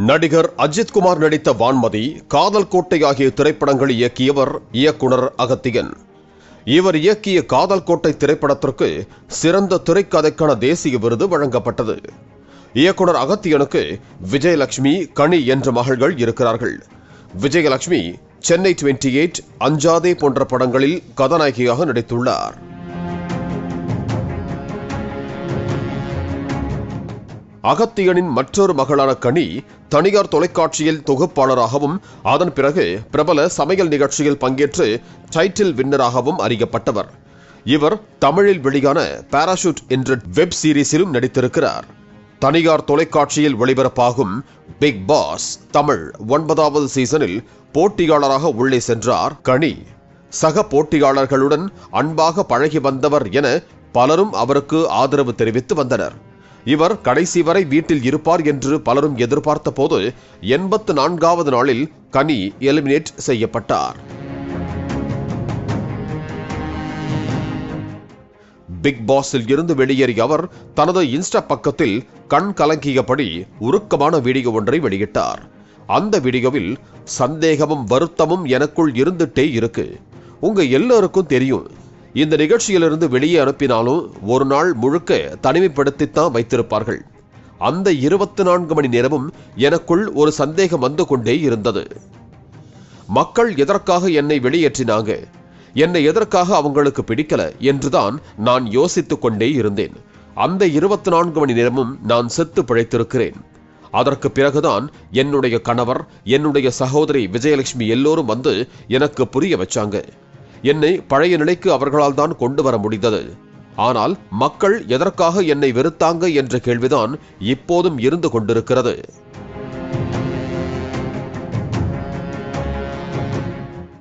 நடிகர் அஜித்குமார் நடித்த வான்மதி, காதல் கோட்டை ஆகிய திரைப்படங்களை இயக்கியவர் இயக்குனர் அகத்தியன். இவர் இயக்கிய காதல் கோட்டை திரைப்படத்திற்கு சிறந்த திரைக்கதைக்கான தேசிய விருது வழங்கப்பட்டது. இயக்குனர் அகத்தியனுக்கு விஜயலட்சுமி, கனி என்ற மகள்கள் இருக்கிறார்கள். விஜயலட்சுமி சென்னை 28, அஞ்சாதே போன்ற படங்களில் கதாநாயகியாக நடித்துள்ளார். அகத்தியனின் மற்றொரு மகளான கனி தனியார் தொலைக்காட்சியில் தொகுப்பாளராகவும் அதன் பிறகு பிரபல சமையல் நிகழ்ச்சியில் பங்கேற்று டைட்டில் வின்னராகவும் அறியப்பட்டவர். இவர் தமிழில் வெளியான பாராசூட் என்ற வெப் சீரிஸிலும் நடித்திருக்கிறார். தனியார் தொலைக்காட்சியில் ஒளிபரப்பாகும் பிக் பாஸ் தமிழ் 9வது சீசனில் போட்டியாளராக உள்ளே சென்றார் கனி. சக போட்டியாளர்களுடன் அன்பாக பழகி வந்தவர் என பலரும் அவருக்கு ஆதரவு தெரிவித்து வந்தனர். இவர் கடைசி வரை வீட்டில் இருப்பார் என்று பலரும் எதிர்பார்த்த போது 84வது நாளில் கனி எலிமினேட் செய்யப்பட்டார். பிக் பாஸில் இருந்து வெளியேறிய அவர் தனது இன்ஸ்டா பக்கத்தில் கண் கலங்கியபடி உருக்கமான வீடியோ ஒன்றை வெளியிட்டார். அந்த வீடியோவில் சந்தேகமும் வருத்தமும் எனக்குள் இருந்துட்டே இருக்கு. உங்க எல்லாருக்கும் தெரியும், இந்த நிகழ்ச்சியிலிருந்து வெளியே அனுப்பினாலும் ஒரு நாள் முழுக்க தனிமைப்படுத்தித்தான் வைத்திருப்பார்கள். அந்த 24 மணி நேரமும் எனக்குள் ஒரு சந்தேகம் வந்து கொண்டே இருந்தது. மக்கள் எதற்காக என்னை வெளியேற்றினாங்க, என்னை எதற்காக அவங்களுக்கு பிடிக்கல என்றுதான் நான் யோசித்துக் கொண்டே இருந்தேன். அந்த 24 மணி நேரமும் நான் செத்து பிழைத்திருக்கிறேன். அதற்கு பிறகுதான் என்னுடைய கணவர், என்னுடைய சகோதரி விஜயலட்சுமி எல்லோரும் வந்து எனக்கு புரிய வச்சாங்க. என்னை பழைய நிலைக்கு அவர்களால் தான் கொண்டு வர முடிந்தது. ஆனால் மக்கள் எதற்காக என்னை வெறுத்தாங்க என்ற கேள்விதான் இப்போதும் இருந்து கொண்டிருக்கிறது.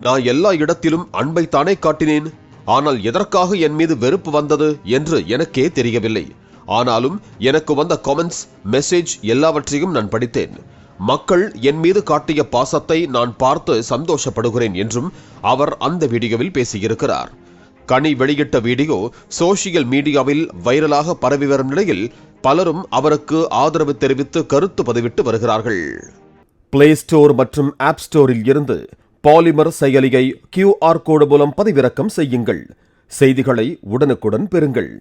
நான் எல்லா இடத்திலும் அன்பை தானே காட்டினேன். ஆனால் எதற்காக என் மீது வெறுப்பு வந்தது என்று எனக்கே தெரியவில்லை. ஆனாலும் எனக்கு வந்த கமெண்ட்ஸ், மெசேஜ் எல்லாவற்றையும் நான் படித்தேன். மக்கள் என் மீது காட்டிய பாசத்தை நான் பார்த்து சந்தோஷப்படுகிறேன் என்றும் அவர் அந்த வீடியோவில் பேசியிருக்கிறார். கனி வெளியிட்ட வீடியோ சோசியல் மீடியாவில் வைரலாக பரவி வரும் நிலையில் பலரும் அவருக்கு ஆதரவு தெரிவித்து கருத்து பதிவிட்டு வருகிறார்கள். பிளே ஸ்டோர் மற்றும் ஆப் ஸ்டோரில் இருந்து பாலிமர் செயலியை QR கோடு மூலம் பதிவிறக்கம் செய்யுங்கள். செய்திகளை உடனுக்குடன் பெறுங்கள்.